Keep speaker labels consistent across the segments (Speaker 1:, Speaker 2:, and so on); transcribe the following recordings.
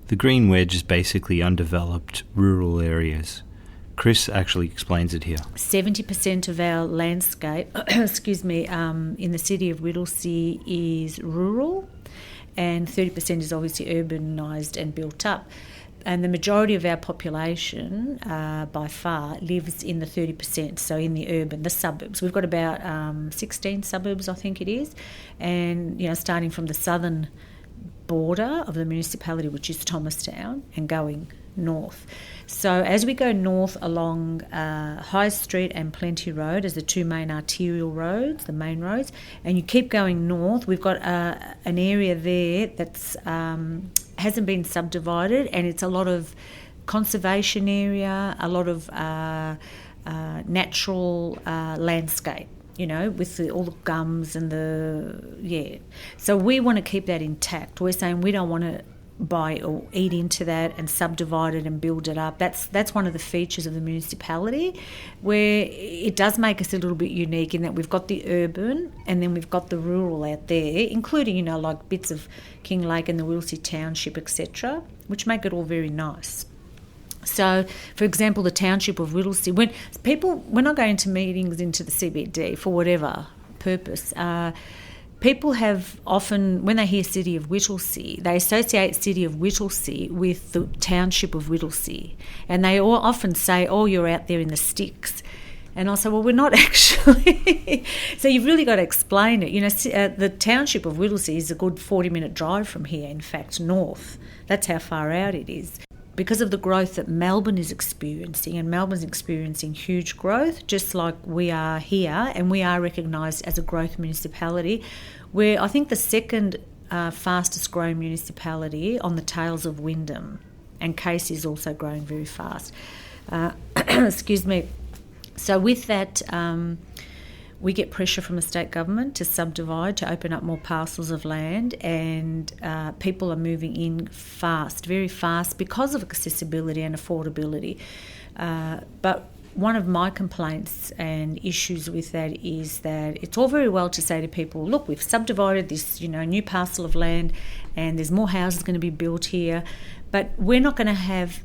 Speaker 1: The green wedge is basically undeveloped rural areas. Kris actually explains it here.
Speaker 2: 70% of our landscape, in the city of Whittlesea is rural, and 30% is obviously urbanised and built up. And the majority of our population, by far, lives in the 30%, so in the urban, the suburbs. We've got about 16 suburbs, I think it is, and starting from the southern border of the municipality, which is Thomastown, and going north. So as we go north along High Street and Plenty Road as the two main arterial roads, the main roads, and you keep going north, we've got an area there that's hasn't been subdivided, and it's a lot of conservation area, a lot of natural landscape, with all the gums and So we want to keep that intact. We're saying we don't want to buy or eat into that and subdivide it and build it up. That's one of the features of the municipality, where it does make us a little bit unique in that we've got the urban and then we've got the rural out there, including like bits of King Lake and the Whittlesea Township, etc., which make it all very nice. So, for example, the township of Whittlesea, when I go into meetings into the CBD for whatever purpose, people have often, when they hear City of Whittlesea, they associate City of Whittlesea with the township of Whittlesea. And they all often say, oh, you're out there in the sticks. And I'll say, well, we're not actually. So you've really got to explain it. The township of Whittlesea is a good 40-minute drive from here, in fact, north. That's how far out it is. Because of the growth that Melbourne is experiencing, and Melbourne's experiencing huge growth, just like we are here, and we are recognised as a growth municipality. We're, I think, the second fastest growing municipality on the tails of Wyndham, and Casey is also growing very fast. Excuse me. So with that, we get pressure from the state government to subdivide, to open up more parcels of land, and people are moving in fast, very fast, because of accessibility and affordability. But one of my complaints and issues with that is that it's all very well to say to people, look, we've subdivided this, new parcel of land and there's more houses going to be built here, but we're not going to have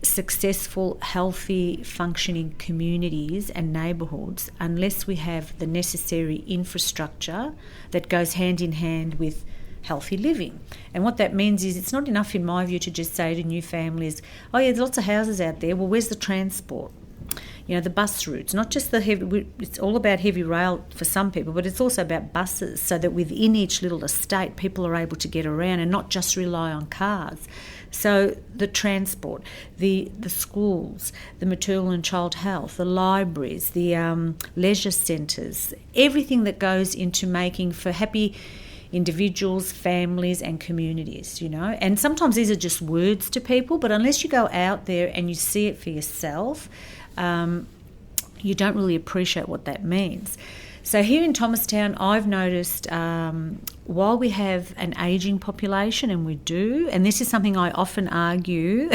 Speaker 2: successful, healthy, functioning communities and neighbourhoods unless we have the necessary infrastructure that goes hand in hand with healthy living. And what that means is it's not enough, in my view, to just say to new families, oh yeah, there's lots of houses out there, well, where's the transport? The bus routes, not just the heavy, it's all about heavy rail for some people, but it's also about buses, so that within each little estate people are able to get around and not just rely on cars. So the transport, the schools, the maternal and child health, the libraries, the leisure centres, everything that goes into making for happy individuals, families and communities, And sometimes these are just words to people, but unless you go out there and you see it for yourself, you don't really appreciate what that means. So here in Thomastown, I've noticed while we have an ageing population, and we do, and this is something I often argue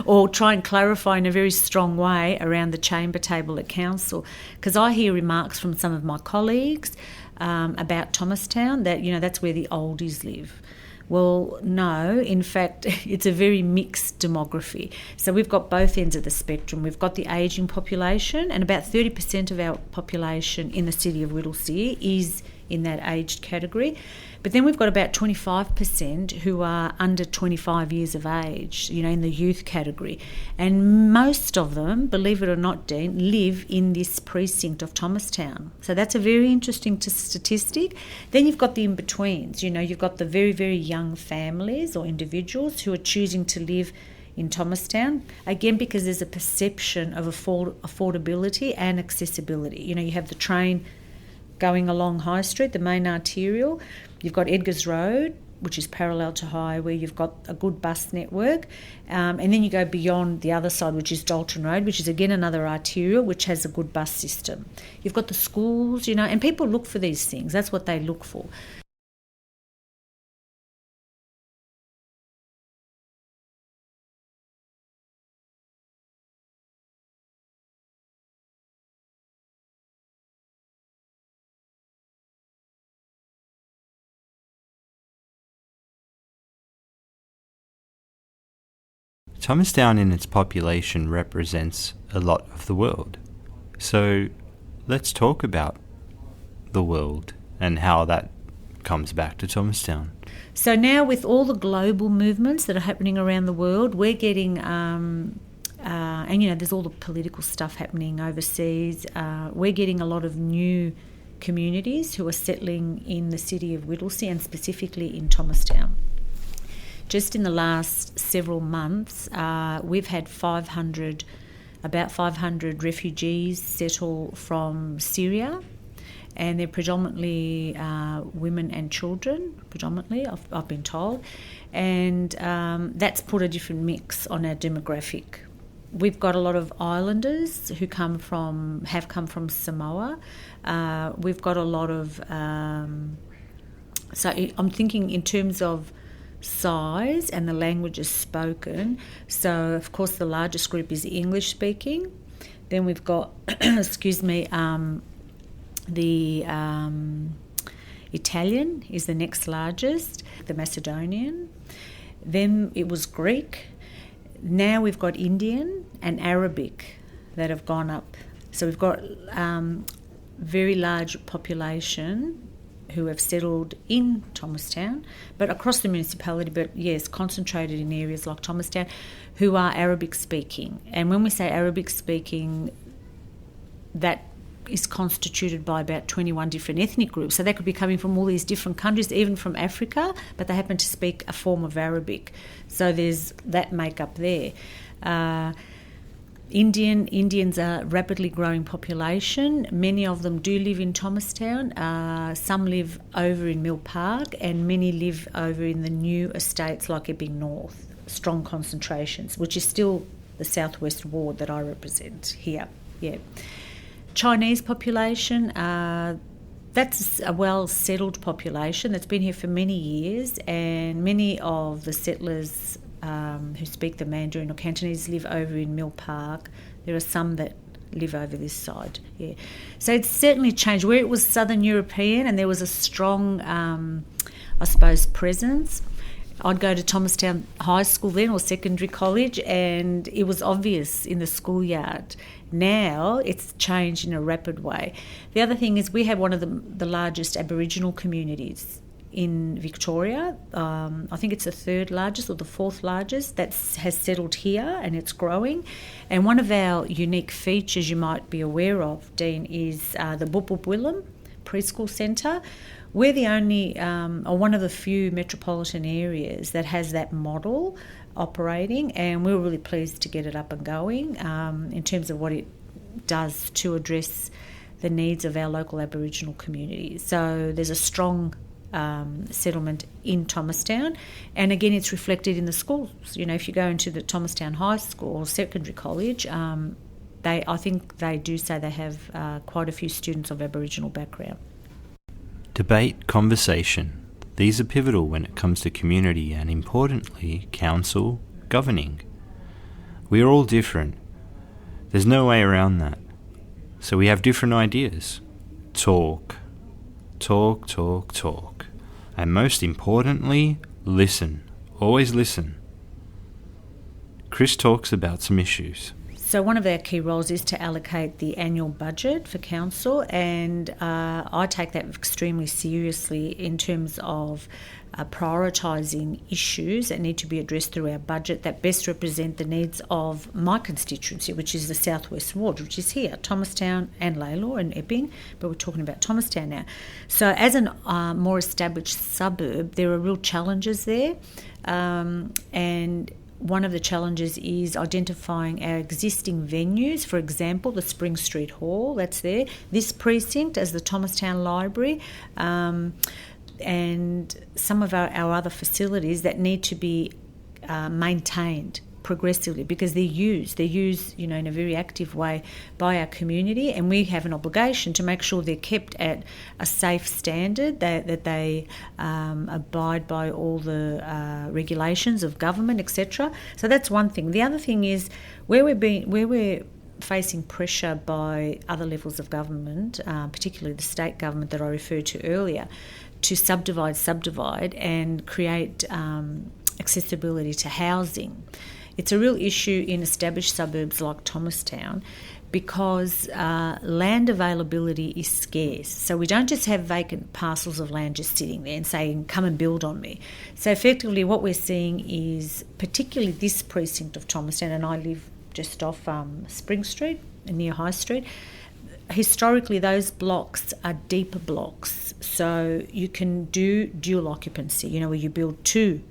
Speaker 2: or try and clarify in a very strong way around the chamber table at council, because I hear remarks from some of my colleagues about Thomastown that, that's where the oldies live. Well, no, in fact, it's a very mixed demography. So we've got both ends of the spectrum. We've got the ageing population, and about 30% of our population in the city of Whittlesea is in that aged category. But then we've got about 25% who are under 25 years of age, in the youth category. And most of them, believe it or not, Dean, live in this precinct of Thomastown. So that's a very interesting statistic. Then you've got the in-betweens. You've got the very, very young families or individuals who are choosing to live in Thomastown, again, because there's a perception of affordability and accessibility. You have the train going along High Street, the main arterial. You've got Edgar's Road, which is parallel to highway. You've got a good bus network. And then you go beyond the other side, which is Dalton Road, which is again another arterial, which has a good bus system. You've got the schools, and people look for these things. That's what they look for.
Speaker 1: Thomastown in its population represents a lot of the world. So let's talk about the world and how that comes back to Thomastown.
Speaker 2: So now with all the global movements that are happening around the world, we're getting, and there's all the political stuff happening overseas, we're getting a lot of new communities who are settling in the city of Whittlesea and specifically in Thomastown. Just in the last several months, we've had about 500 refugees settle from Syria, and they're predominantly women and children, I've been told, and that's put a different mix on our demographic. We've got a lot of islanders who have come from Samoa. We've got a lot of... so I'm thinking in terms of size and the languages spoken. So, of course, the largest group is English-speaking. Then we've got, the Italian is the next largest, the Macedonian. Then it was Greek. Now we've got Indian and Arabic that have gone up. So we've got very large population who have settled in Thomastown, but across the municipality, but yes, concentrated in areas like Thomastown, who are Arabic speaking. And when we say Arabic speaking, that is constituted by about 21 different ethnic groups. So they could be coming from all these different countries, even from Africa, but they happen to speak a form of Arabic. So there's that makeup there. Indians are a rapidly growing population. Many of them do live in Thomastown. Some live over in Mill Park, and many live over in the new estates like Epping North. Strong concentrations, which is still the southwest ward that I represent here. Yeah. Chinese population, that's a well-settled population that's been here for many years, and many of the settlers who speak the Mandarin or Cantonese live over in Mill Park. There are some that live over this side. Yeah, so it's certainly changed. Where it was Southern European and there was a strong, presence, I'd go to Thomastown High School then, or secondary college, and it was obvious in the schoolyard. Now it's changed in a rapid way. The other thing is we have one of the largest Aboriginal communities in Victoria. I think it's the third largest or the fourth largest that has settled here, and it's growing. And one of our unique features you might be aware of, Dean, is the Willem Preschool Centre. We're the only, or one of the few metropolitan areas that has that model operating, and we were really pleased to get it up and going in terms of what it does to address the needs of our local Aboriginal communities. So there's a strong settlement in Thomastown, and again it's reflected in the schools. You know, if you go into the Thomastown High School or secondary college, I think they do say they have quite a few students of Aboriginal background.
Speaker 1: Debate, conversation. These are pivotal when it comes to community and, importantly, council governing. We are all different. There's no way around that. So we have different ideas. Talk. And most importantly, listen. Always listen. Kris talks about some issues.
Speaker 2: So one of our key roles is to allocate the annual budget for council, and I take that extremely seriously in terms of prioritising issues that need to be addressed through our budget that best represent the needs of my constituency, which is the Southwest Ward, which is here, Thomastown and Lalor and Epping, but we're talking about Thomastown now. So as a more established suburb, there are real challenges there, and one of the challenges is identifying our existing venues, for example, the Spring Street Hall, that's there, this precinct as the Thomastown Library, and some of our other facilities that need to be maintained progressively because they're used, in a very active way by our community, and we have an obligation to make sure they're kept at a safe standard, that they abide by all the regulations of government, etc. So that's one thing. The other thing is where we're facing pressure by other levels of government, particularly the state government that I referred to earlier, to subdivide and create accessibility to housing. It's a real issue in established suburbs like Thomastown because land availability is scarce. So we don't just have vacant parcels of land just sitting there and saying, come and build on me. So effectively what we're seeing is, particularly this precinct of Thomastown, and I live just off Spring Street near High Street, historically those blocks are deeper blocks. So you can do dual occupancy, where you build 2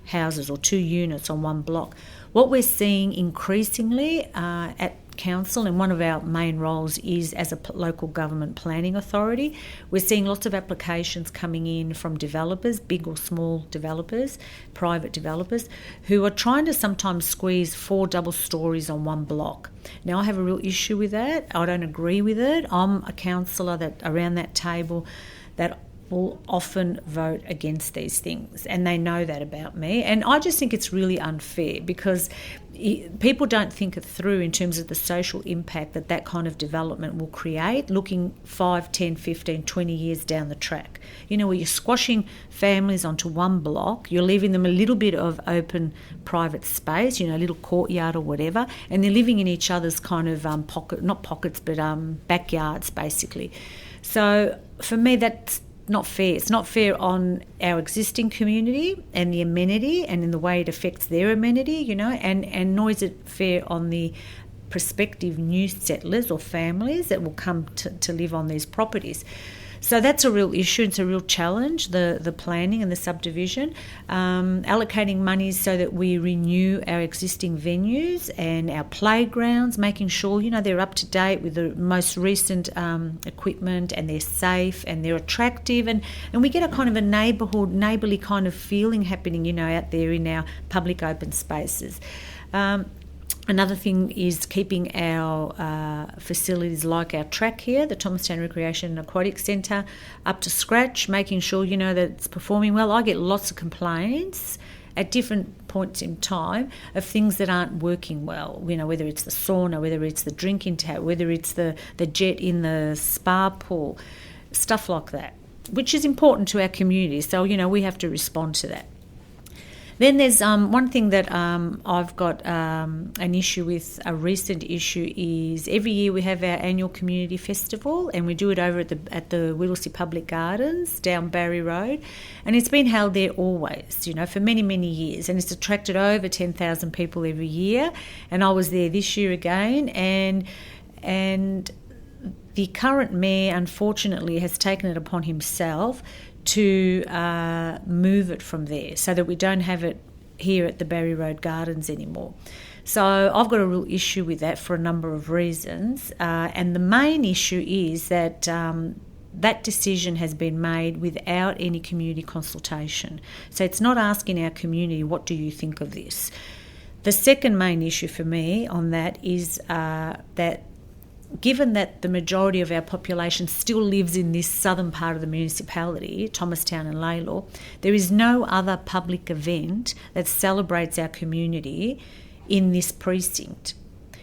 Speaker 2: houses or 2 units on one block. What we're seeing increasingly at council, and one of our main roles is as a local government planning authority, we're seeing lots of applications coming in from developers, big or small developers, private developers, who are trying to sometimes squeeze 4 double stories on one block. Now, I have a real issue with that. I don't agree with it. I'm a councillor that around that table that will often vote against these things, and they know that about me. And I just think it's really unfair because people don't think it through in terms of the social impact that kind of development will create looking 5, 10, 15, 20 years down the track. Where you're squashing families onto one block, you're leaving them a little bit of open private space, a little courtyard or whatever, and they're living in each other's kind of backyards basically. So for me, that's not fair. It's not fair on our existing community and the amenity and in the way it affects their amenity, and nor is it fair on the prospective new settlers or families that will come to live on these properties. So that's a real issue. It's a real challenge, the planning and the subdivision, allocating money so that we renew our existing venues and our playgrounds, making sure, they're up to date with the most recent equipment and they're safe and they're attractive. And we get a kind of a neighbourly kind of feeling happening, out there in our public open spaces. Another thing is keeping our facilities like our track here, the Thomastown Recreation and Aquatic Centre, up to scratch, making sure, that it's performing well. I get lots of complaints at different points in time of things that aren't working well, whether it's the sauna, whether it's the drinking tap, whether it's the jet in the spa pool, stuff like that, which is important to our community. So, we have to respond to that. Then there's one thing that I've got an issue with, a recent issue, is every year we have our annual community festival, and we do it over at the Whittlesea Public Gardens down Barry Road, and it's been held there always, for many, many years, and it's attracted over 10,000 people every year, and I was there this year again, and the current mayor, unfortunately, has taken it upon himself to move it from there so that we don't have it here at the Barry Road Gardens anymore. So I've got a real issue with that for a number of reasons, and the main issue is that that decision has been made without any community consultation. So it's not asking our community, what do you think of this? The second main issue for me on that is that given that the majority of our population still lives in this southern part of the municipality, Thomastown and Lalor, there is no other public event that celebrates our community in this precinct.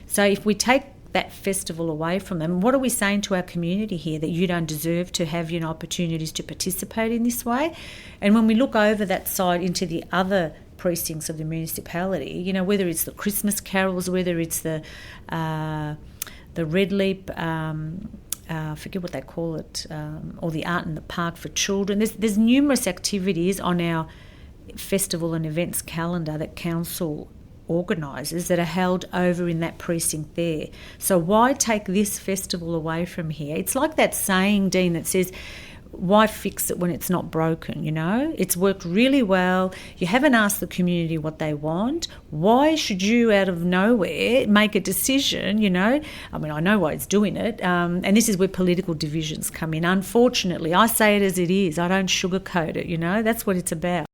Speaker 2: So if we take that festival away from them, what are we saying to our community here? That you don't deserve to have opportunities to participate in this way? And when we look over that side into the other precincts of the municipality, whether it's the Christmas carols, whether it's the Red Leap, I forget what they call it, or the Art in the Park for children. There's numerous activities on our festival and events calendar that council organises that are held over in that precinct there. So why take this festival away from here? It's like that saying, Dean, that says, why fix it when it's not broken, It's worked really well. You haven't asked the community what they want. Why should you, out of nowhere, make a decision, I know why it's doing it, and this is where political divisions come in. Unfortunately, I say it as it is. I don't sugarcoat it, That's what it's about.